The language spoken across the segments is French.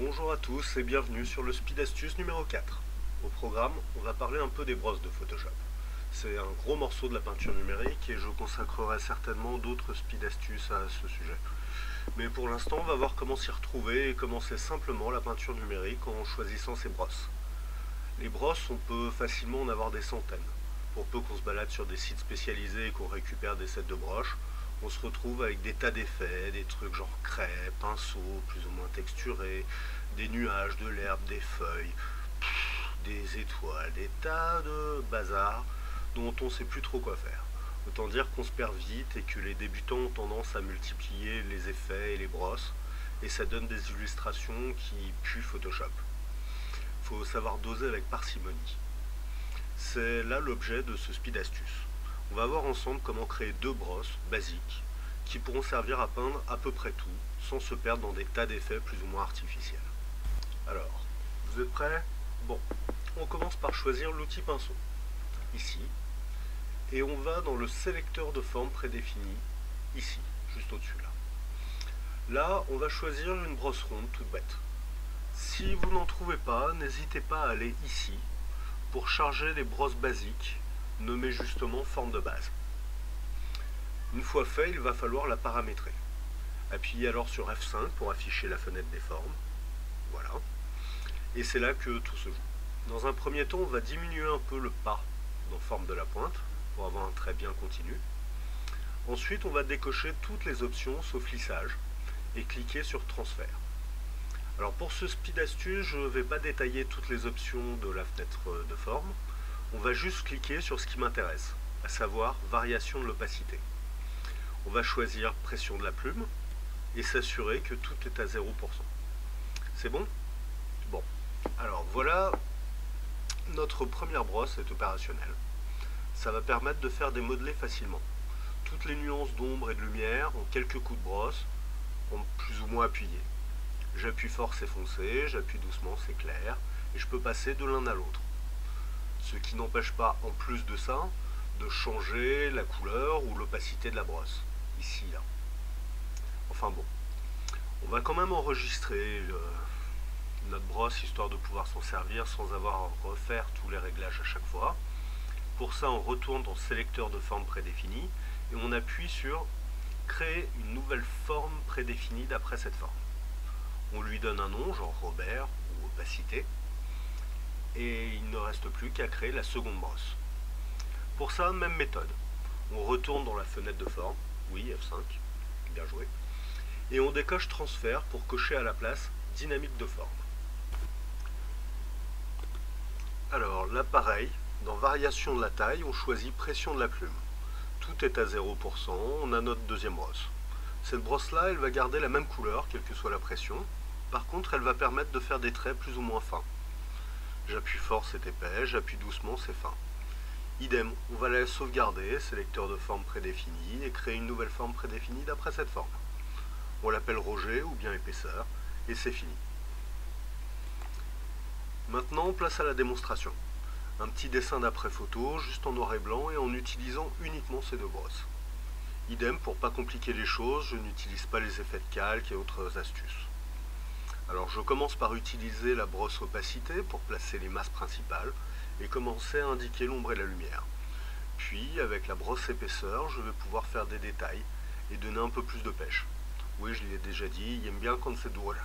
Bonjour à tous et bienvenue sur le Speed Astuce numéro 4. Au programme, on va parler un peu des brosses de Photoshop. C'est un gros morceau de la peinture numérique et je consacrerai certainement d'autres Speed Astuces à ce sujet. Mais pour l'instant, on va voir comment s'y retrouver et commencer simplement la peinture numérique en choisissant ses brosses. Les brosses, on peut facilement en avoir des centaines. Pour peu qu'on se balade sur des sites spécialisés et qu'on récupère des sets de broches, on se retrouve avec des tas d'effets, des trucs genre craie, pinceau, plus ou moins texturés, des nuages, de l'herbe, des feuilles, des étoiles, des tas de bazar dont on ne sait plus trop quoi faire. Autant dire qu'on se perd vite et que les débutants ont tendance à multiplier les effets et les brosses, et ça donne des illustrations qui puent Photoshop. Faut savoir doser avec parcimonie. C'est là l'objet de ce speed astuce. On va voir ensemble comment créer deux brosses basiques qui pourront servir à peindre à peu près tout sans se perdre dans des tas d'effets plus ou moins artificiels. Alors, vous êtes prêts? Bon, on commence par choisir l'outil pinceau, ici, et on va dans le sélecteur de forme prédéfini, ici, juste au-dessus là. Là, on va choisir une brosse ronde toute bête. Si vous n'en trouvez pas, n'hésitez pas à aller ici pour charger les brosses basiques nommées justement forme de base. Une fois fait, il va falloir la paramétrer. Appuyez alors sur F5 pour afficher la fenêtre des formes. Voilà. Et c'est là que tout se joue. Dans un premier temps, on va diminuer un peu le pas dans forme de la pointe pour avoir un trait bien continu. Ensuite, on va décocher toutes les options sauf lissage et cliquer sur transfert. Alors pour ce speed astuce, je ne vais pas détailler toutes les options de la fenêtre de forme. On va juste cliquer sur ce qui m'intéresse, à savoir variation de l'opacité. On va choisir pression de la plume et s'assurer que tout est à 0%. C'est bon? Bon. Alors voilà, notre première brosse est opérationnelle. Ça va permettre de faire des modelés facilement. Toutes les nuances d'ombre et de lumière en quelques coups de brosse, en plus ou moins appuyés. J'appuie fort, c'est foncé, j'appuie doucement, c'est clair, et je peux passer de l'un à l'autre. Ce qui n'empêche pas, en plus de ça, de changer la couleur ou l'opacité de la brosse, ici, là. Enfin bon, on va quand même enregistrer notre brosse, histoire de pouvoir s'en servir sans avoir à refaire tous les réglages à chaque fois. Pour ça, on retourne dans le sélecteur de forme prédéfinie, et on appuie sur créer une nouvelle forme prédéfinie d'après cette forme. On lui donne un nom, genre Robert ou opacité, et il ne reste plus qu'à créer la seconde brosse. Pour ça, même méthode. On retourne dans la fenêtre de forme, oui, F5, bien joué, et on décoche transfert pour cocher à la place dynamique de forme. Alors là, pareil, dans variation de la taille, on choisit pression de la plume. Tout est à 0%, on a notre deuxième brosse. Cette brosse-là, elle va garder la même couleur, quelle que soit la pression. Par contre, elle va permettre de faire des traits plus ou moins fins. J'appuie fort, c'est épais, j'appuie doucement, c'est fin. Idem, on va la sauvegarder, sélecteur de forme prédéfini, et créer une nouvelle forme prédéfinie d'après cette forme. On l'appelle Roger ou bien épaisseur, et c'est fini. Maintenant, place à la démonstration. Un petit dessin d'après photo, juste en noir et blanc, et en utilisant uniquement ces deux brosses. Idem, pour pas compliquer les choses, je n'utilise pas les effets de calque et autres astuces. Alors je commence par utiliser la brosse opacité pour placer les masses principales et commencer à indiquer l'ombre et la lumière. Puis avec la brosse épaisseur, je vais pouvoir faire des détails et donner un peu plus de pêche. Oui, je l'ai déjà dit, il aime bien quand c'est drôle.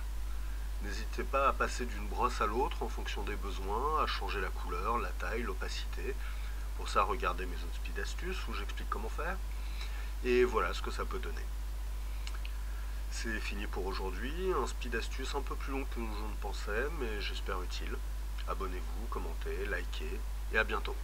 N'hésitez pas à passer d'une brosse à l'autre en fonction des besoins, à changer la couleur, la taille, l'opacité. Pour ça, regardez mes autres speed astuces où j'explique comment faire. Et voilà ce que ça peut donner. C'est fini pour aujourd'hui, un speed astuce un peu plus long que je ne pensais, mais j'espère utile. Abonnez-vous, commentez, likez, et à bientôt.